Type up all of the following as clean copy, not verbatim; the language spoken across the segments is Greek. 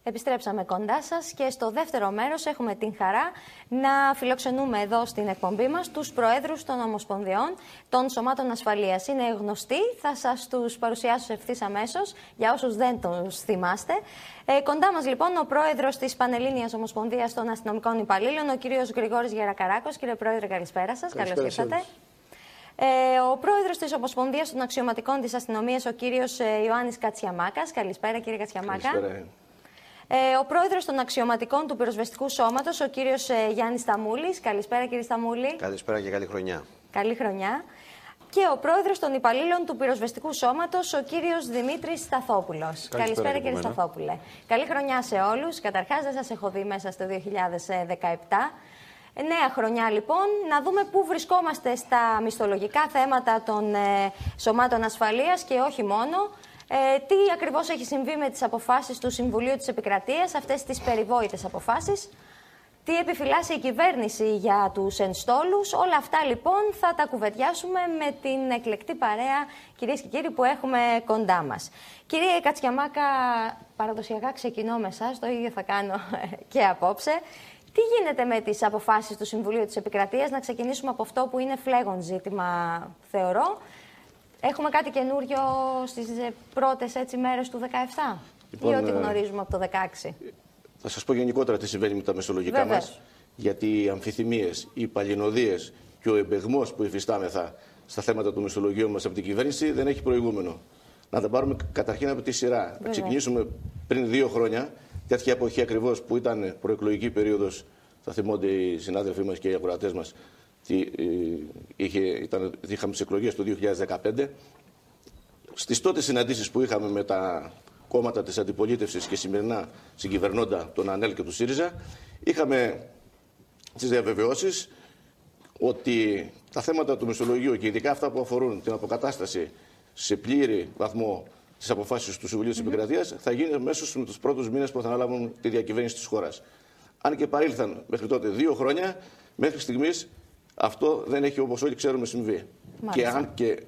Επιστρέψαμε κοντά σας και στο δεύτερο μέρος έχουμε την χαρά να φιλοξενούμε εδώ στην εκπομπή μας τους προέδρους των Ομοσπονδιών των Σωμάτων Ασφαλείας. Είναι γνωστοί, θα σας τους παρουσιάσω ευθύς αμέσως για όσους δεν τους θυμάστε. Κοντά μας λοιπόν ο πρόεδρος της Πανελλήνιας Ομοσπονδίας των Αστυνομικών Υπαλλήλων, ο κύριος Γρηγόρης Γερακαράκος. Κύριε Πρόεδρε, καλησπέρα σας. Καλώς ήρθατε. Ο πρόεδρος της Ομοσπονδίας των Αξιωματικών της Αστυνομίας, ο κύριος Ιωάννης Κατσιαμάκας. Καλησπέρα, κύριε Κατσιαμάκα. Καλησπέρα. Ο πρόεδρος των Αξιωματικών του Πυροσβεστικού Σώματος, ο κύριος Γιάννης Σταμούλης. Καλησπέρα, κύριε Σταμούλη. Καλησπέρα και καλή χρονιά. Καλή χρονιά. Και ο πρόεδρος των Υπαλλήλων του Πυροσβεστικού Σώματος, ο κύριος Δημήτρης Σταθόπουλος. Καλησπέρα, κύριε Σταθόπουλε. Καλή χρονιά σε όλους. Καταρχάς, δεν σας έχω δει μέσα στο 2017. Νέα χρονιά λοιπόν, να δούμε πού βρισκόμαστε στα μισθολογικά θέματα των σωμάτων ασφαλείας και όχι μόνο. Τι ακριβώς έχει συμβεί με τις αποφάσεις του Συμβουλίου της Επικρατείας, αυτές τις περιβόητες αποφάσεις. Τι επιφυλάσσει η κυβέρνηση για τους ενστόλους. Όλα αυτά λοιπόν θα τα κουβεντιάσουμε με την εκλεκτή παρέα, κυρίες και κύριοι, που έχουμε κοντά μας. Κύριε Κατσιαμάκα, παραδοσιακά ξεκινώ με εσάς, το ίδιο θα κάνω και απόψε. Τι γίνεται με τις αποφάσεις του Συμβουλίου της Επικρατείας? Να ξεκινήσουμε από αυτό που είναι φλέγον ζήτημα, θεωρώ. Έχουμε κάτι καινούριο στις πρώτες μέρες του 2017 ή ό,τι γνωρίζουμε από το 2016? Θα σας πω γενικότερα τι συμβαίνει με τα μεσολογικά μας. Γιατί οι αμφιθυμίες, οι παλινοδίες και ο εμπεγμός που υφιστάμεθα στα θέματα του μεσολογίου μας από την κυβέρνηση δεν έχει προηγούμενο. Να τα πάρουμε καταρχήν από τη σειρά. Να ξεκινήσουμε πριν 2 χρόνια, τέτοια εποχή ακριβώς που ήταν προεκλογική περίοδος, θα θυμώνται οι συνάδελφοί μας και οι ακροατές μας. Είχαμε τις εκλογές το 2015. Στις τότε συναντήσεις που είχαμε με τα κόμματα της αντιπολίτευσης και σημερινά συγκυβερνώντα τον ΑΝΕΛ και του ΣΥΡΙΖΑ, είχαμε τις διαβεβαιώσεις ότι τα θέματα του μισθολογίου και ειδικά αυτά που αφορούν την αποκατάσταση σε πλήρη βαθμό τις αποφάσεις του Συμβουλίου της Επικρατείας θα γίνει αμέσως με τους πρώτους μήνες που θα αναλάβουν τη διακυβέρνηση της χώρας. Αν και παρήλθαν μέχρι τότε 2 χρόνια, μέχρι στιγμής αυτό δεν έχει, όπως όλοι ξέρουμε, συμβεί. Και αν και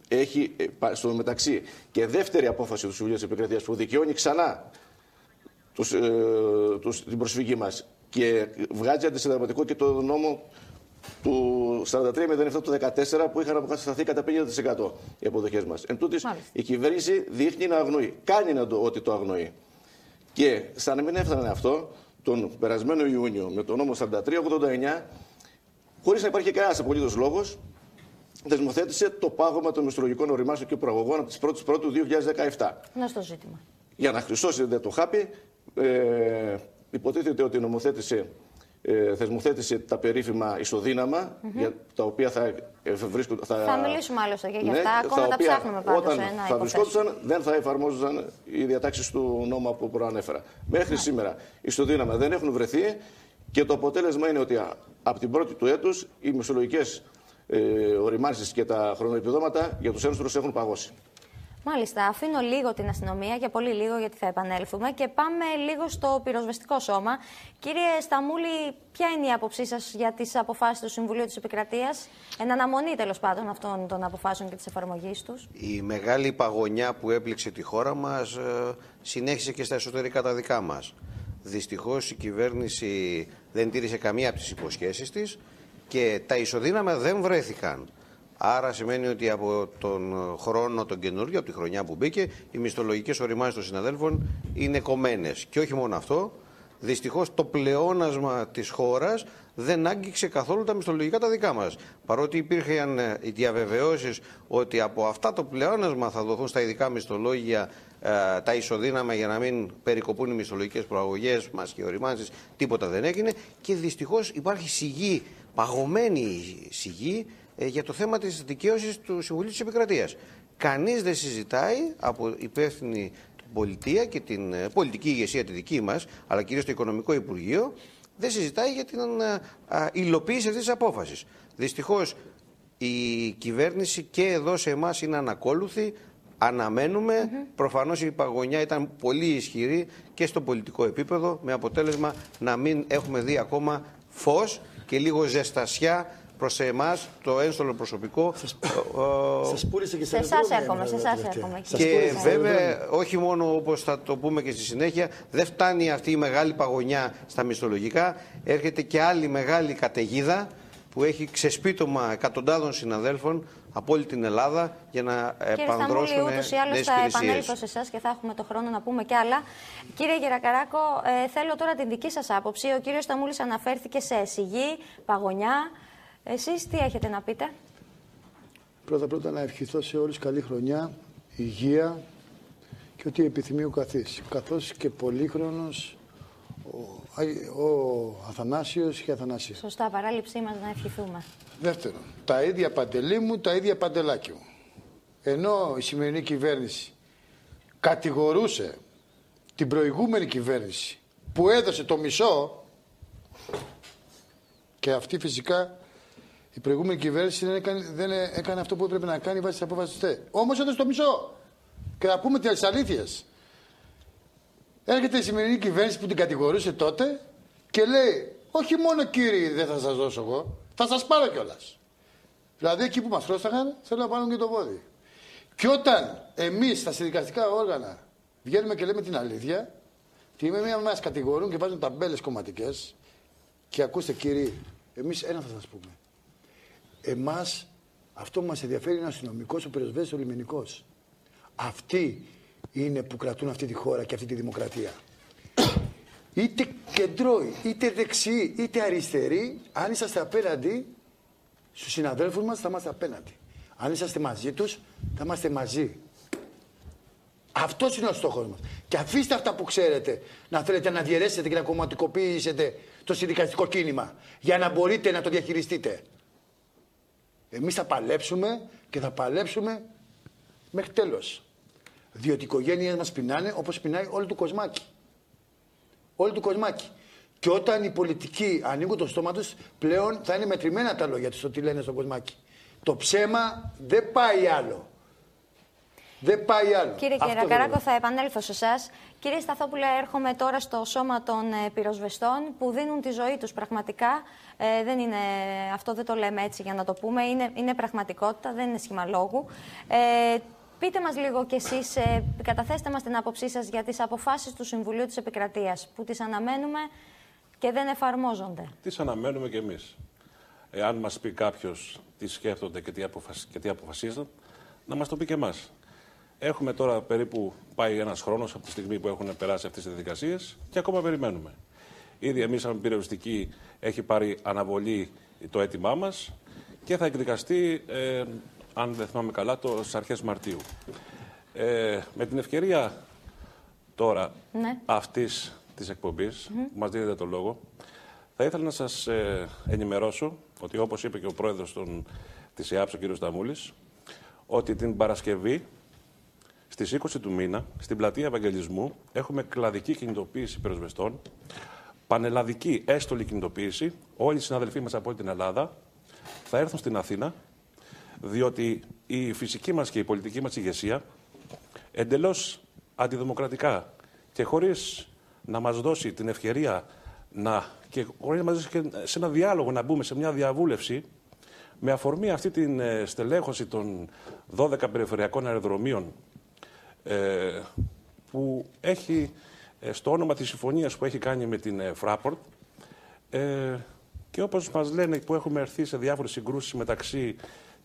έχει στο μεταξύ και δεύτερη απόφαση του Συμβουλίου της Επικρατείας που δικαιώνει ξανά την προσφυγή μας και βγάζει αντισυνταγματικό και το νόμο του 4307 του 2014 που είχαν αποκατασταθεί κατά 50% οι αποδοχές μας. Εν τούτης, η κυβέρνηση δείχνει να αγνοεί. Κάνει ότι το αγνοεί. Και σαν να μην έφτανε αυτό, τον περασμένο Ιούνιο με τον νόμο 4389, χωρίς να υπάρχει κανένας απολύτως λόγος, θεσμοθέτησε το πάγωμα των μισθολογικών οριμάσεων και προαγωγών από τις 1η Πρώτου 2017. Να στο ζήτημα. Για να χρυσώσει το χάπι, υποτίθεται ότι θεσμοθέτησε τα περίφημα ισοδύναμα, για τα οποία θα μιλήσουμε άλλωστε και για αυτά. Ακόμα τα ψάχνουμε πάντως. Όταν θα βρισκόντουσαν, δεν θα εφαρμόζονταν οι διατάξεις του νόμου που προανέφερα. Μέχρι σήμερα ισοδύναμα δεν έχουν βρεθεί και το αποτέλεσμα είναι ότι από την πρώτη του έτους οι μισθολογικές οριμάνσεις και τα χρονοεπιδόματα για τους ένστολους έχουν παγώσει. Μάλιστα, αφήνω λίγο την αστυνομία για πολύ λίγο, γιατί θα επανέλθουμε, και πάμε λίγο στο πυροσβεστικό σώμα. Κύριε Σταμούλη, ποια είναι η άποψή σας για τις αποφάσεις του Συμβουλίου της Επικρατείας, εν αναμονή τέλος πάντων αυτών των αποφάσεων και της εφαρμογής τους? Η μεγάλη παγωνιά που έπληξε τη χώρα μας συνέχισε και στα εσωτερικά τα δικά μας. Δυστυχώς η κυβέρνηση δεν τήρησε καμία από τις υποσχέσεις της και τα ισοδύναμα δεν βρέθηκαν. Άρα σημαίνει ότι από τον χρόνο τον καινούριο, από τη χρονιά που μπήκε, οι μισθολογικές οριμάσεις των συναδέλφων είναι κομμένες. Και όχι μόνο αυτό, δυστυχώς το πλεόνασμα της χώρας δεν άγγιξε καθόλου τα μισθολογικά τα δικά μας. Παρότι υπήρχαν οι διαβεβαιώσεις ότι από αυτά το πλεόνασμα θα δοθούν στα ειδικά μισθολόγια τα ισοδύναμα για να μην περικοπούν οι μισθολογικές προαγωγές μας και οριμάνσεις, τίποτα δεν έγινε. Και δυστυχώς υπάρχει σιγή, παγωμένη σιγή, για το θέμα της δικαίωσης του Συμβουλίου της Επικρατείας. Κανείς δεν συζητάει από υπεύθυνη πολιτεία και την πολιτική ηγεσία τη δική μας, αλλά κυρίως το Οικονομικό Υπουργείο, δεν συζητάει για την υλοποίηση αυτής της απόφασης. Δυστυχώς η κυβέρνηση και εδώ σε εμάς είναι ανακόλουθη. Αναμένουμε. Προφανώς η παγωνιά ήταν πολύ ισχυρή και στο πολιτικό επίπεδο, με αποτέλεσμα να μην έχουμε δει ακόμα φως και λίγο ζεστασιά προς εμάς το ένστολο προσωπικό. Σας πούλησε και σε εσάς έρχομαι. Και βέβαια, όχι μόνο όπως θα το πούμε και στη συνέχεια, δεν φτάνει αυτή η μεγάλη παγωνιά στα μισθολογικά. Έρχεται και άλλη μεγάλη καταιγίδα που έχει ξεσπίτωμα εκατοντάδων συναδέλφων από όλη την Ελλάδα για να επανδρώσουν. Κύριε Σταμούλη, ούτως ή άλλως θα επανέλθω σε εσάς και θα έχουμε το χρόνο να πούμε κι άλλα. Κύριε Γερακαράκο, θέλω τώρα την δική σας άποψη. Ο κύριος Σταμούλης αναφέρθηκε σε σιγή, παγωνιά. Εσείς τι έχετε να πείτε? Πρώτα να ευχηθώ σε όλους καλή χρονιά, υγεία και ό,τι επιθυμεί ο καθώς και πολύχρονος ο Αθανάσιος και η Αθανασία. Σωστά, παράληψή μας να ευχηθούμε. Δεύτερον, τα ίδια παντελή μου, τα ίδια παντελάκι μου. Ενώ η σημερινή κυβέρνηση κατηγορούσε την προηγούμενη κυβέρνηση που έδωσε το μισό, και αυτή φυσικά η προηγούμενη κυβέρνηση δεν έκανε αυτό που έπρεπε να κάνει βάσει τη απόφαση του ΤΕ. Όμως έδωσε το μισό. Και να πούμε τις αλήθειες. Έρχεται η σημερινή κυβέρνηση που την κατηγορούσε τότε και λέει: όχι μόνο κύριοι, δεν θα σας δώσω εγώ, θα σας πάρω κιόλας. Δηλαδή εκεί που μας πρόσταγαν, θέλω να πάρουν και το πόδι. Και όταν εμείς στα συνδικαστικά όργανα βγαίνουμε και λέμε την αλήθεια, τη μία μας κατηγορούν και βάζουν ταμπέλες κομματικές. Και ακούστε κύριοι, εμείς ένα θα σας πούμε. Εμάς αυτό που μας ενδιαφέρει είναι ο αστυνομικός, ο πυροσβέστης, ο λιμενικός. Αυτοί είναι που κρατούν αυτή τη χώρα και αυτή τη δημοκρατία. Είτε κεντρώοι, είτε δεξιοί, είτε αριστεροί, αν είσαστε απέναντι στους συναδέλφους μας, θα είμαστε απέναντι. Αν είσαστε μαζί τους, θα είμαστε μαζί. Αυτός είναι ο στόχος μας. Και αφήστε αυτά που ξέρετε, να θέλετε να διαιρέσετε και να κομματικοποιήσετε το συνδικαλιστικό κίνημα, για να μπορείτε να το διαχειριστείτε. Εμείς θα παλέψουμε και θα παλέψουμε μέχρι τέλος. Διότι οι οικογένειες μας πεινάνε όπως πεινάει όλο το κοσμάκι. Όλο το κοσμάκι. Και όταν οι πολιτικοί ανοίγουν το στόμα τους, πλέον θα είναι μετρημένα τα λόγια τους το τι λένε στο κοσμάκι. Το ψέμα δεν πάει άλλο. Δεν πάει άλλο. Κύριε Γερακαράκο, θα επανέλθω σε εσάς. Κύριε Σταθόπουλε, έρχομαι τώρα στο σώμα των πυροσβεστών που δίνουν τη ζωή τους πραγματικά. Δεν είναι, αυτό δεν το λέμε έτσι για να το πούμε, είναι πραγματικότητα, δεν είναι σχήμα λόγου. Πείτε μας λίγο κι εσείς, καταθέστε μας την άποψή σας για τις αποφάσεις του Συμβουλίου της Επικρατείας, που τις αναμένουμε και δεν εφαρμόζονται. Τις αναμένουμε κι εμείς. Εάν μας πει κάποιος τι σκέφτονται και τι αποφασίζουν, να μας το πει και εμάς. Έχουμε τώρα περίπου πάει ένας χρόνος από τη στιγμή που έχουν περάσει αυτές τις διαδικασίες και ακόμα περιμένουμε. Ήδη εμείς σαν πυροσβεστικοί έχει πάρει αναβολή το αίτημά μας και θα εκδικαστεί, αν δεν θυμάμαι καλά, στις αρχές Μαρτίου. Με την ευκαιρία τώρα αυτής της εκπομπής, που μας δίνετε το λόγο, θα ήθελα να σας ενημερώσω ότι, όπως είπε και ο πρόεδρος της ΕΑΠΣ, ο κ. Σταμούλης, ότι την Παρασκευή στις 20 του μήνα, στην πλατεία Ευαγγελισμού, έχουμε κλαδική κινητοποίηση πυροσβεστών, πανελλαδική έστολη κινητοποίηση. Όλοι οι συναδελφοί μας από όλη την Ελλάδα θα έρθουν στην Αθήνα, διότι η φυσική μας και η πολιτική μας ηγεσία, εντελώς αντιδημοκρατικά και χωρίς να μας δώσει την ευκαιρία και χωρίς να μας δώσει και σε ένα διάλογο να μπούμε σε μια διαβούλευση, με αφορμή αυτή την στελέχωση των 12 περιφερειακών αεροδρομίων, που έχει στο όνομα της συμφωνίας που έχει κάνει με την Fraport, και όπως μας λένε που έχουμε έρθει σε διάφορες συγκρούσεις μεταξύ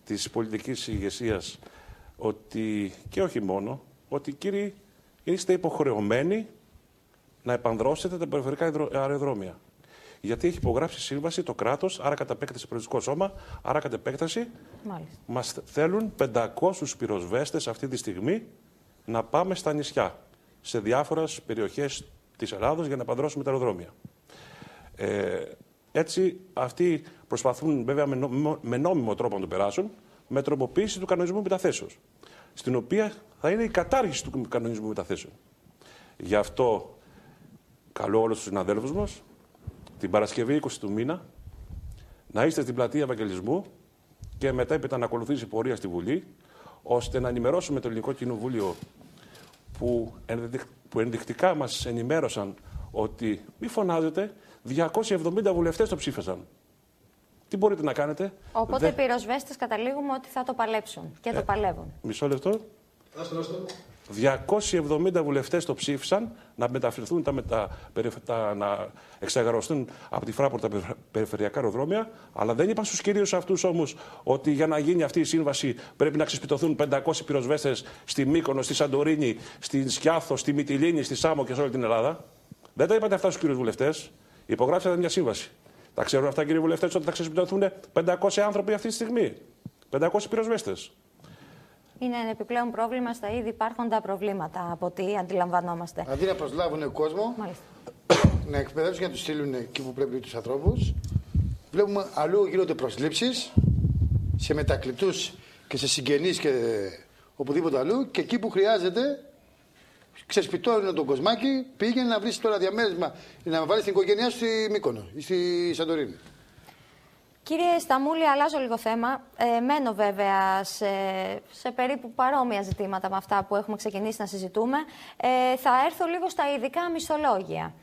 της πολιτικής ηγεσίας, ότι και όχι μόνο, ότι κύριοι είστε υποχρεωμένοι να επανδρώσετε τα περιφερειακά αεροδρόμια. Γιατί έχει υπογράψει σύμβαση το κράτος, άρα κατ' επέκταση πυροσβεστικό σώμα, άρα κατ' επέκταση μας θέλουν 500 πυροσβέστες αυτή τη στιγμή να πάμε στα νησιά, σε διάφορες περιοχές της Ελλάδος για να επανδρώσουμε τα αεροδρόμια. Έτσι, αυτοί προσπαθούν βέβαια με νόμιμο τρόπο να το περάσουν, με τροποποίηση του κανονισμού μεταθέσεως, στην οποία θα είναι η κατάργηση του κανονισμού μεταθέσεων. Γι' αυτό καλώ όλους τους συναδέλφους μας την Παρασκευή 20 του μήνα να είστε στην πλατεία Ευαγγελισμού και μετέπειτα να ακολουθήσει πορεία στη Βουλή, ώστε να ενημερώσουμε το Ελληνικό Κοινοβούλιο που ενδεικτικά μας ενημέρωσαν ότι μη φωνάζετε, 270 βουλευτές το ψήφισαν. Τι μπορείτε να κάνετε? Οπότε οι πυροσβέστες καταλήγουμε ότι θα το παλέψουν και το παλεύουν. Μισό λεπτό. 270 βουλευτές το ψήφισαν να μεταφερθούν να εξαγαρωστούν από τη Φράπορτα τα περιφερειακά αεροδρόμια, αλλά δεν είπαν στους κυρίους αυτούς όμως ότι για να γίνει αυτή η σύμβαση πρέπει να ξεσπιτωθούν 500 πυροσβέστες στη Μύκονο, στη Σαντορίνη, στη Σκιάθο, στη Μυτιλήνη, στη Σάμο και σε όλη την Ελλάδα. Δεν τα είπατε αυτά στους κύριους βουλευτές. Υπογράψατε μια σύμβαση. Τα ξέρουν αυτά, κύριοι βουλευτές, ότι θα ξεσπιτωθούν 500 άνθρωποι αυτή τη στιγμή. 500 πυροσβέστες. Είναι ένα επιπλέον πρόβλημα στα ήδη υπάρχοντα προβλήματα, από ό,τι αντιλαμβανόμαστε. Αντί να προσλάβουν κόσμο, να εκπαιδεύσουν και να τους στείλουν εκεί που πρέπει τους ανθρώπους, βλέπουμε αλλού γίνονται προσλήψεις σε μετακλητούς και σε συγγενείς και οπουδήποτε αλλού, και εκεί που χρειάζεται ξεσπιτώνουν τον κοσμάκι, πήγαινε να βρει τώρα διαμέρισμα να βάλει την οικογένειά σου στη Μύκονο ή στη Σαντορίνη. Κύριε Σταμούλη, αλλάζω λίγο θέμα. Μένω βέβαια σε περίπου παρόμοια ζητήματα με αυτά που έχουμε ξεκινήσει να συζητούμε. Θα έρθω λίγο στα ειδικά μισθολόγια.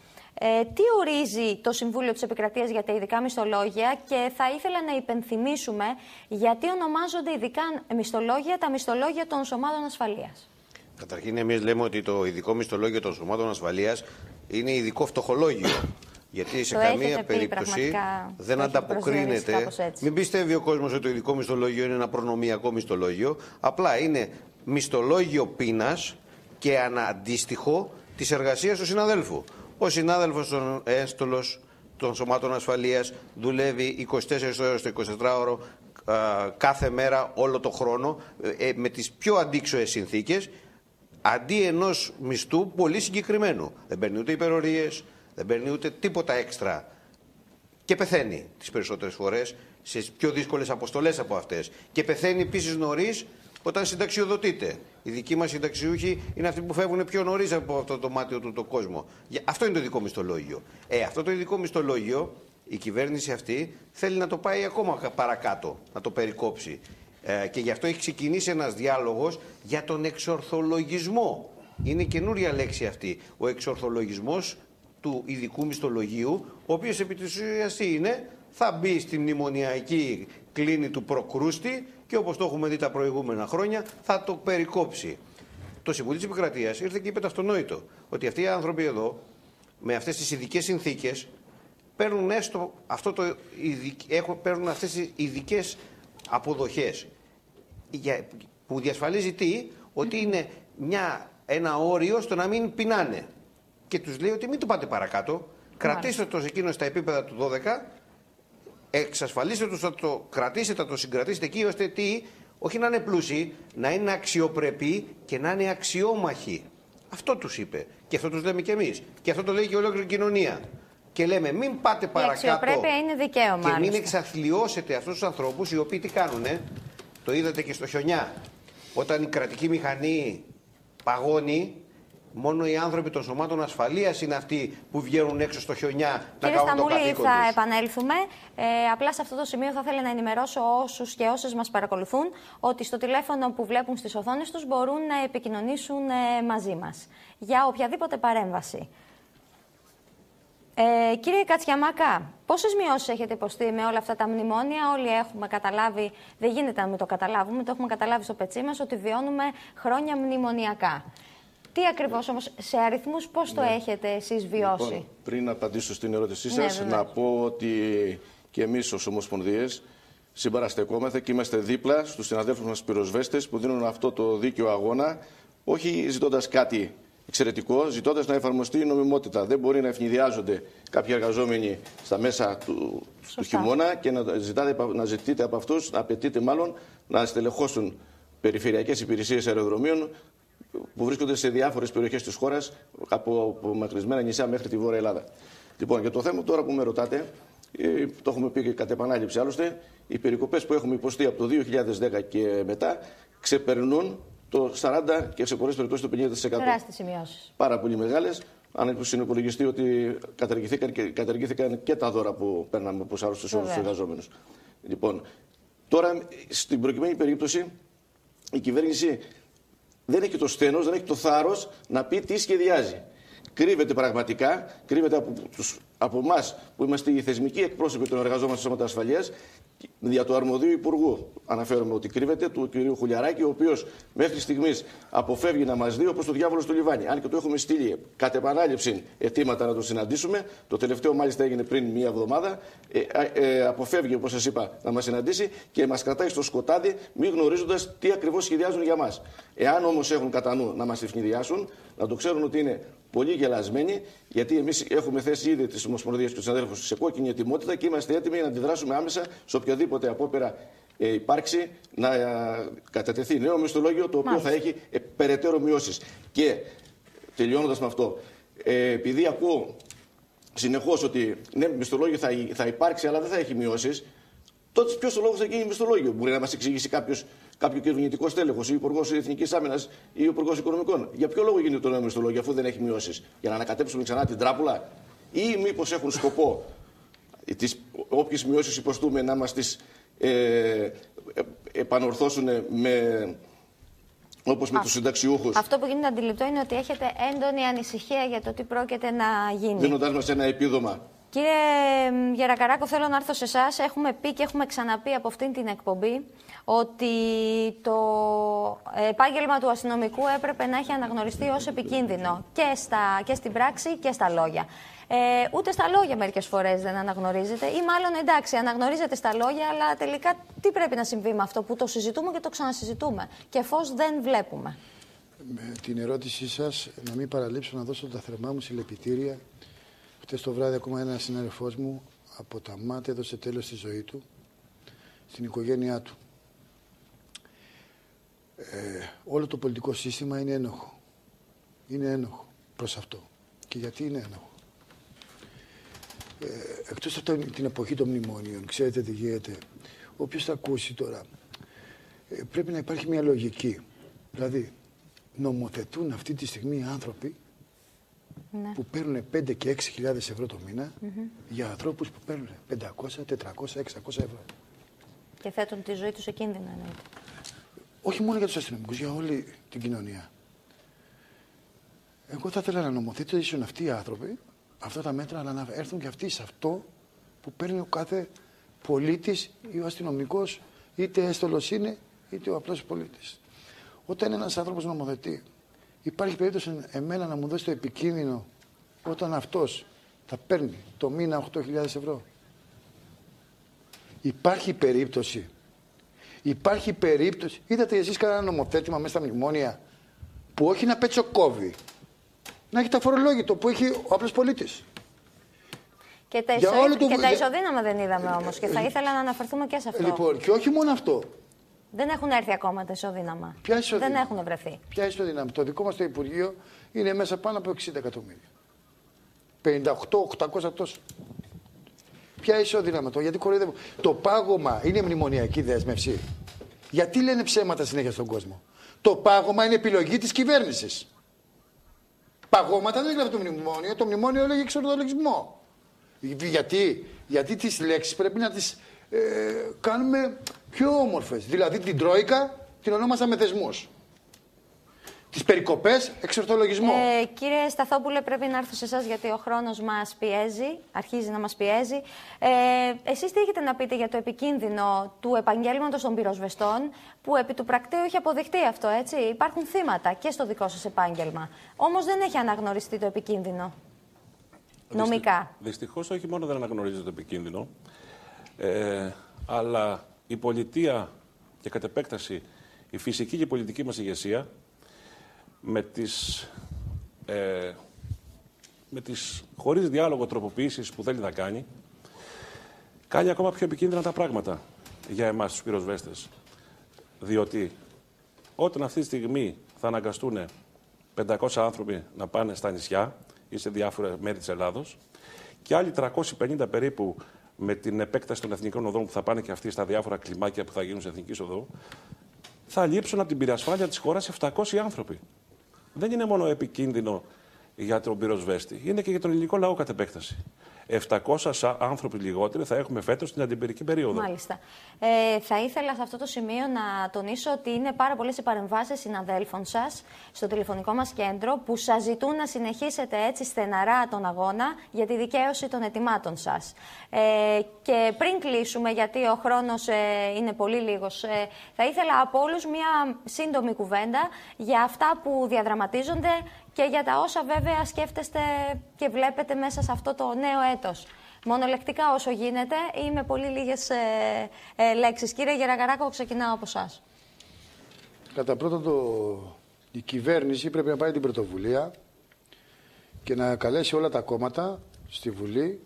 Τι ορίζει το Συμβούλιο της Επικρατείας για τα ειδικά μισθολόγια, και θα ήθελα να υπενθυμίσουμε γιατί ονομάζονται ειδικά μισθολόγια τα μισθολόγια των σωμάτων ασφαλείας. Καταρχήν, εμείς λέμε ότι το ειδικό μισθολόγιο των σωμάτων ασφαλείας είναι ειδικό φτωχολόγιο. Γιατί σε καμία περίπτωση δεν ανταποκρίνεται. Μην πιστεύει ο κόσμος ότι το ειδικό μισθολόγιο είναι ένα προνομιακό μισθολόγιο. Απλά είναι μισθολόγιο πείνας και αναντίστοιχο της εργασίας του συναδέλφου. Ο συνάδελφος ένστολος των σωμάτων ασφαλείας δουλεύει 24 ώρες το 24ωρο κάθε μέρα όλο το χρόνο με τις πιο αντίξωες συνθήκες, αντί ενός μισθού πολύ συγκεκριμένου. Δεν παίρνει ούτε υπερορίες, δεν παίρνει ούτε τίποτα έξτρα και πεθαίνει τις περισσότερες φορές σε πιο δύσκολες αποστολές από αυτές. Και πεθαίνει επίσης νωρίς όταν συνταξιοδοτείται. Οι δικοί μας συνταξιούχοι είναι αυτοί που φεύγουν πιο νωρίς από αυτό το μάτιο του το κόσμο. Αυτό είναι το ειδικό μισθολόγιο. Αυτό το ειδικό μισθολόγιο η κυβέρνηση αυτή θέλει να το πάει ακόμα παρακάτω, να το περικόψει. Και γι' αυτό έχει ξεκινήσει ένας διάλογος για τον εξορθολογισμό. Είναι καινούρια λέξη αυτή. Ο εξορθολογισμός του ειδικού μισθολογίου, ο οποίος επί της ουσίας είναι, θα μπει στη μνημονιακή κλίνη του προκρούστη και όπως το έχουμε δει τα προηγούμενα χρόνια θα το περικόψει. Το Συμβούλιο της Επικρατείας ήρθε και είπε το αυτονόητο, ότι αυτοί οι άνθρωποι εδώ, με αυτές τις ειδικές συνθήκες, παίρνουν παίρνουν αυτές τις ειδικές αποδοχές, που διασφαλίζει τι? Ότι είναι ένα όριο στο να μην πεινάνε. Και τους λέει ότι μην το πάτε παρακάτω, κρατήστε το εκείνο στα επίπεδα του 12, εξασφαλίστε το, κρατήστε το συγκρατήστε εκεί, ώστε όχι να είναι πλούσιοι, να είναι αξιοπρεποί και να είναι αξιόμαχοι. Αυτό τους είπε. Και αυτό τους λέμε κι εμείς. Και αυτό το λέει και ολόκληρη κοινωνία. Και λέμε μην πάτε παρακάτω. Η αξιοπρέπεια είναι δικαίωμα. Και μην εξαθλιώσετε αυτούς τους ανθρώπους, οι οποίοι τι κάνουνε? Το είδατε και στο χιονιά. Όταν η κρατική μηχανή παγώνει, μόνο οι άνθρωποι των σωμάτων ασφαλείας είναι αυτοί που βγαίνουν έξω στο χιονιά να κάνουν το καθήκον τους. Θα επανέλθουμε. Απλά σε αυτό το σημείο θα ήθελα να ενημερώσω όσους και όσες μας παρακολουθούν ότι στο τηλέφωνο που βλέπουν στις οθόνες τους μπορούν να επικοινωνήσουν μαζί μας για οποιαδήποτε παρέμβαση. Κύριε Κατσιαμάκα, πόσες μειώσεις έχετε υποστεί με όλα αυτά τα μνημόνια? Όλοι έχουμε καταλάβει, δεν γίνεται να μην το καταλάβουμε, το έχουμε καταλάβει στο πετσί μας, ότι βιώνουμε χρόνια μνημονιακά. Τι ακριβώς όμως, σε αριθμούς, πώς το έχετε εσείς βιώσει? Λοιπόν, πριν απαντήσω στην ερώτησή σας, να πω ότι και εμείς ως Ομοσπονδίες συμπαραστεκόμαστε και είμαστε δίπλα στους συναδέλφους μας πυροσβέστες που δίνουν αυτό το δίκαιο αγώνα, όχι ζητώντας κάτι εξαιρετικό, ζητώντας να εφαρμοστεί η νομιμότητα. Δεν μπορεί να ευνηδιάζονται κάποιοι εργαζόμενοι στα μέσα του χειμώνα και να ζητείτε από αυτούς, να απαιτείτε μάλλον, να στελεχώσουν περιφερειακές υπηρεσίες αεροδρομίων που βρίσκονται σε διάφορες περιοχές της χώρας, από μακρισμένα νησιά μέχρι τη Βόρεια Ελλάδα. Λοιπόν, για το θέμα τώρα που με ρωτάτε, το έχουμε πει και κατ' επανάληψη άλλωστε, οι περικοπές που έχουμε υποστεί από το 2010 και μετά ξεπερνούν το 40% και σε πολλές περιπτώσεις το 50%. Τεράστιες σημειώσεις. Πάρα πολύ μεγάλες. Αν συνυπολογιστεί ότι καταργήθηκαν και τα δώρα που παίρναμε από τους άρρωστους εργαζόμενους. Λοιπόν, τώρα στην προκειμένη περίπτωση η κυβέρνηση δεν έχει το στένος, δεν έχει το θάρρος να πει τι σχεδιάζει. κρύβεται πραγματικά, κρύβεται από εμάς που είμαστε οι θεσμικοί εκπρόσωποι των εργαζόμενων στο Σώματα Ασφαλείας, δια του αρμοδίου Υπουργού. Αναφέρομαι ότι κρύβεται, του κ. Χουλιαράκη, ο οποίος μέχρι στιγμής αποφεύγει να μας δει όπως το διάβολο στο λιβάνι. Αν και του έχουμε στείλει κατ' επανάληψη αιτήματα να τον συναντήσουμε, το τελευταίο μάλιστα έγινε πριν μία εβδομάδα, αποφεύγει, όπως σας είπα, να μας συναντήσει και μας κρατάει στο σκοτάδι, μη γνωρίζοντας τι ακριβώς σχεδιάζουν για μας. Εάν όμως έχουν κατά νου να μας ευνηδιάσουν, να το ξέρουν ότι είναι πολύ γελασμένοι, γιατί εμείς έχουμε θέσει ήδη τις Ομοσπονδίες και τους συναδέλφους σε κόκκινη ετοιμότητα και είμαστε έτοιμοι να αντιδράσουμε άμεσα σε οποιαδήποτε απόπειρα υπάρξει, να κατατεθεί νέο μισθολόγιο, το οποίο θα έχει περαιτέρω μειώσεις. Και τελειώνοντας με αυτό, επειδή ακούω συνεχώς ότι ναι, μισθολόγιο θα υπάρξει, αλλά δεν θα έχει μειώσεις, τότε ποιος ο λόγος θα γίνει μισθολόγιο? Μπορεί να μας εξηγήσει κάποιο κυβερνητικό στέλεχος, ή Υπουργός Εθνικής Άμυνας ή Υπουργός Οικονομικών. Για ποιο λόγο γίνεται το νέο μισθολόγιο, αφού δεν έχει μειώσεις? Για να ανακατέψουμε ξανά την τράπουλα? Ή μήπως έχουν σκοπό όποιες μειώσεις υποστούμε να μας τις επανορθώσουν όπως με τους συνταξιούχους? Αυτό που γίνεται αντιληπτό είναι ότι έχετε έντονη ανησυχία για το τι πρόκειται να γίνει. Δίνοντάς μας ένα επίδομα. Κύριε Γερακαράκο, θέλω να έρθω σε εσάς. Έχουμε πει και έχουμε ξαναπεί από αυτήν την εκπομπή ότι το επάγγελμα του αστυνομικού έπρεπε να έχει αναγνωριστεί ως επικίνδυνο και στην πράξη και στα λόγια. Ούτε στα λόγια μερικές φορές δεν αναγνωρίζεται, ή μάλλον εντάξει, αναγνωρίζεται στα λόγια, αλλά τελικά τι πρέπει να συμβεί με αυτό που το συζητούμε και το ξανασυζητούμε και φως δεν βλέπουμε? Με την ερώτησή σας, να μην παραλείψω να δώσω τα θερμά μου συλληπιτήρια. Χτες το βράδυ ακόμα ένας συνάδελφός μου από τα ΜΑΤ έδωσε τέλος στη ζωή του, στην οικογένειά του. Όλο το πολιτικό σύστημα είναι ένοχο. Είναι ένοχο προς αυτό. Και γιατί είναι ένοχο? Εκτός από την εποχή των μνημόνιων, ξέρετε τι γίνεται. Όποιος θα ακούσει τώρα, πρέπει να υπάρχει μια λογική. Δηλαδή, νομοθετούν αυτή τη στιγμή οι άνθρωποι που παίρνουν 5 και 6.000 ευρώ το μήνα για ανθρώπους που παίρνουν 500, 400, 600 ευρώ. Και θέτουν τη ζωή τους σε κίνδυνο, εννοείται. Όχι μόνο για τους αστυνομικούς, για όλη την κοινωνία. Εγώ θα ήθελα να νομοθετήσουν αυτοί οι άνθρωποι αυτά τα μέτρα, αλλά να έρθουν και αυτοί σε αυτό που παίρνει ο κάθε πολίτης ή ο αστυνομικός, είτε έστωλος είναι, είτε ο απλός πολίτης. Όταν ένας άνθρωπος νομοθετεί, υπάρχει περίπτωση εμένα να μου δώσει το επικίνδυνο όταν αυτός θα παίρνει το μήνα 8.000 ευρώ? Υπάρχει περίπτωση. Υπάρχει περίπτωση. Είδατε εσείς κανένα νομοθέτημα μέσα στα μνημόνια που όχι να πετσοκόβει, να έχει τα φορολόγητο που έχει ο απλός πολίτης? Και τα ισοδύναμα δεν είδαμε όμως και θα ήθελα να αναφερθούμε και σε αυτό. Λοιπόν, και όχι μόνο αυτό. Δεν έχουν έρθει ακόμα τα ισοδύναμα. Ποια ισοδύναμα? Δεν έχουν βρεθεί. Ποια ισοδύναμα? Το δικό μας το Υπουργείο είναι μέσα πάνω από 60 εκατομμύρια. 58-800 τόσο. Ποια ισοδύναμα? Γιατί κοροϊδεύω? Το πάγωμα είναι μνημονιακή δέσμευση? Γιατί λένε ψέματα συνέχεια στον κόσμο? Το πάγωμα είναι επιλογή της κυβέρνησης. Παγώματα δεν έγραφε το μνημόνιο. Το μνημόνιο έλεγε εξορθολογισμό. Γιατί τις λέξεις πρέπει να τις κάνουμε πιο όμορφες. Δηλαδή την Τρόικα την ονόμασα θεσμούς. Τις περικοπές, εξορθολογισμό. Κύριε Σταθόπουλε, πρέπει να έρθω σε εσάς γιατί ο χρόνος μας πιέζει, αρχίζει να μας πιέζει. Εσείς τι έχετε να πείτε για το επικίνδυνο του επαγγέλματος των πυροσβεστών, που επί του πρακτέου έχει αποδειχτεί αυτό, έτσι? Υπάρχουν θύματα και στο δικό σας επάγγελμα. Όμως δεν έχει αναγνωριστεί το επικίνδυνο. Νομικά. Δυστυχώς όχι μόνο δεν αναγνωρίζεται το επικίνδυνο, αλλά η πολιτεία και κατ' επέκταση η φυσική και η πολιτική μας ηγεσία με τις χωρίς διάλογο τροποποιήσεις που θέλει να κάνει ακόμα πιο επικίνδυνα τα πράγματα για εμάς τους πυροσβέστες. Διότι όταν αυτή τη στιγμή θα αναγκαστούν 500 άνθρωποι να πάνε στα νησιά ή σε διάφορα μέρη της Ελλάδος και άλλοι 350 περίπου με την επέκταση των εθνικών οδών που θα πάνε και αυτοί στα διάφορα κλιμάκια που θα γίνουν σε εθνικής οδό, θα λείψουν από την πυρασφάλεια της χώρας 700 άνθρωποι. Δεν είναι μόνο επικίνδυνο για τον πυροσβέστη. Είναι και για τον ελληνικό λαό κατ' επέκταση. 700 άνθρωποι λιγότεροι θα έχουμε φέτος την αντιπυρική περίοδο. Μάλιστα. Θα ήθελα σε αυτό το σημείο να τονίσω ότι είναι πάρα πολλές οι παρεμβάσεις συναδέλφων σας στο τηλεφωνικό μας κέντρο που σας ζητούν να συνεχίσετε έτσι στεναρά τον αγώνα για τη δικαίωση των αιτημάτων σας. Και πριν κλείσουμε, γιατί ο χρόνος είναι πολύ λίγος, θα ήθελα από όλους μια σύντομη κουβέντα για αυτά που διαδραματίζονται και για τα όσα βέβαια σκέφτεστε και βλέπετε μέσα σε αυτό το νέο έτος. Μονολεκτικά όσο γίνεται ή με πολύ λίγες λέξεις. Κύριε Γεραγαράκο, ξεκινάω από εσάς. Κατά πρώτον, η κυβέρνηση πρέπει να πάρει την πρωτοβουλία και να καλέσει όλα τα κόμματα στη Βουλή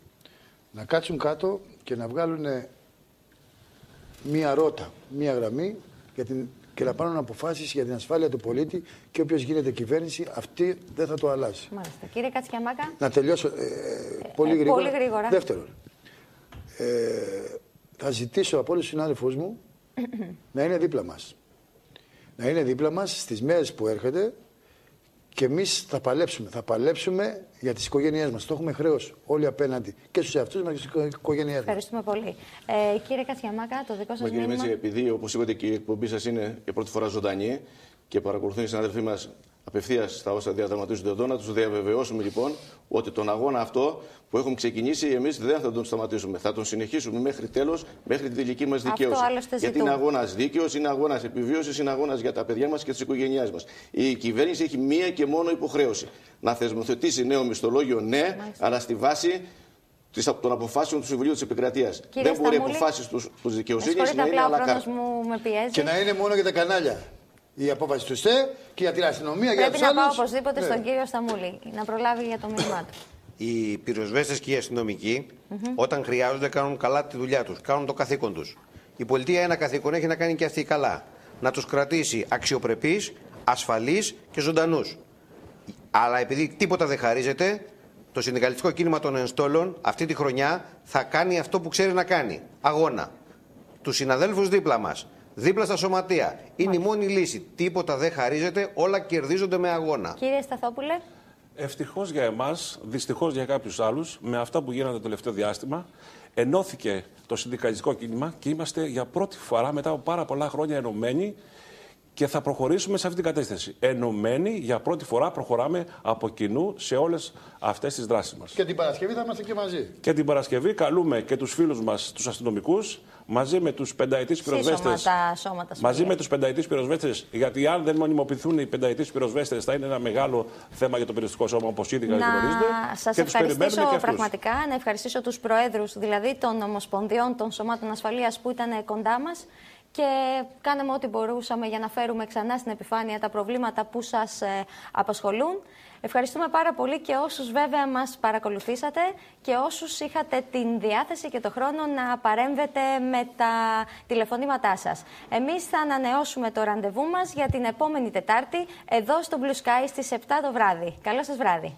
να κάτσουν κάτω και να βγάλουν μία ρότα, μία γραμμή και να πάρουν αποφάσεις για την ασφάλεια του πολίτη και όποιος γίνεται κυβέρνηση, αυτή δεν θα το αλλάζει. Μάλιστα. Κύριε Κατσιαμάκα. Να τελειώσω πολύ γρήγορα. Πολύ γρήγορα. Δεύτερον, θα ζητήσω από όλους τους συνάδελφούς μου να είναι δίπλα μας. Να είναι δίπλα μας στις μέρες που έρχεται και εμείς θα παλέψουμε. Θα παλέψουμε για τις οικογένειές μας. Το έχουμε χρέος όλοι απέναντι και στους εαυτούς μας και στις οικογένειές μας. Ευχαριστούμε πολύ. Κύριε Κατσιαμάκα, το δικό σας Κύριε μήνυμα. Μέτσι, επειδή όπως είπατε και η εκπομπή σας είναι για πρώτη φορά ζωντανή και παρακολουθούν οι συνάδελφοί μας απευθείας στα όσα διαδραματίζονται εδώ, να τους διαβεβαιώσουμε λοιπόν ότι τον αγώνα αυτό που έχουμε ξεκινήσει εμείς δεν θα τον σταματήσουμε. Θα τον συνεχίσουμε μέχρι τέλος, μέχρι την τελική μας δικαίωση. Γιατί είναι αγώνας δίκαιος, είναι αγώνας επιβίωσης, είναι αγώνας για τα παιδιά μας και τις οικογένειές μας. Η κυβέρνηση έχει μία και μόνο υποχρέωση. Να θεσμοθετήσει νέο μισθολόγιο, ναι, αλλά στη βάση των αποφάσεων του Συμβουλίου της Επικρατείας. Δεν μπορεί οι αποφάσεις του δικαιοσύνης να είναι à la carte. Και να είναι μόνο για τα κανάλια. Η απόφαση του ΣΤΕ και για την αστυνομία, για τους άλλους. Πρέπει να πάω οπωσδήποτε στον κύριο Σταμούλη να προλάβει για το μήνυμά του. Οι πυροσβέστες και οι αστυνομικοί, όταν χρειάζονται, κάνουν καλά τη δουλειά τους, κάνουν το καθήκον τους. Η πολιτεία ένα καθήκον έχει να κάνει και αυτή καλά. Να τους κρατήσει αξιοπρεπείς, ασφαλείς και ζωντανούς. Αλλά επειδή τίποτα δεν χαρίζεται, το συνδικαλιστικό κίνημα των ενστόλων αυτή τη χρονιά θα κάνει αυτό που ξέρει να κάνει. Αγώνα. Τους συναδέλφους δίπλα μας. Δίπλα στα σωματεία. Είναι η μόνη λύση. Τίποτα δεν χαρίζεται, όλα κερδίζονται με αγώνα. Κύριε Σταθόπουλε. Ευτυχώς για εμάς, δυστυχώς για κάποιους άλλους, με αυτά που γίνανε το τελευταίο διάστημα, ενώθηκε το συνδικαλιστικό κίνημα και είμαστε για πρώτη φορά μετά από πάρα πολλά χρόνια ενωμένοι και θα προχωρήσουμε σε αυτή την κατεύθυνση. Ενωμένοι, για πρώτη φορά προχωράμε από κοινού σε όλες αυτές τις δράσεις μας. Και την Παρασκευή θα είμαστε και μαζί. Και την Παρασκευή καλούμε και τους φίλους μας, τους αστυνομικούς, μαζί με τους πενταετής πυροσβέστες. Μαζί με τους πενταετής πυροσβέστες, γιατί αν δεν μονιμοποιηθούν οι πενταετής πυροσβέστες, θα είναι ένα μεγάλο θέμα για το πυροσβεστικό σώμα, όπως ήδη γνωρίζετε. Σας ευχαριστήσω πραγματικά, να ευχαριστήσω τους προέδρους, δηλαδή των ομοσπονδιών των σωμάτων ασφαλείας που ήταν κοντά μας. Και κάναμε ό,τι μπορούσαμε για να φέρουμε ξανά στην επιφάνεια τα προβλήματα που σας απασχολούν. Ευχαριστούμε πάρα πολύ και όσους βέβαια μας παρακολουθήσατε και όσους είχατε την διάθεση και το χρόνο να παρέμβετε με τα τηλεφωνήματά σας. Εμείς θα ανανεώσουμε το ραντεβού μας για την επόμενη Τετάρτη εδώ στο Blue Sky στις 7 το βράδυ. Καλό σας βράδυ.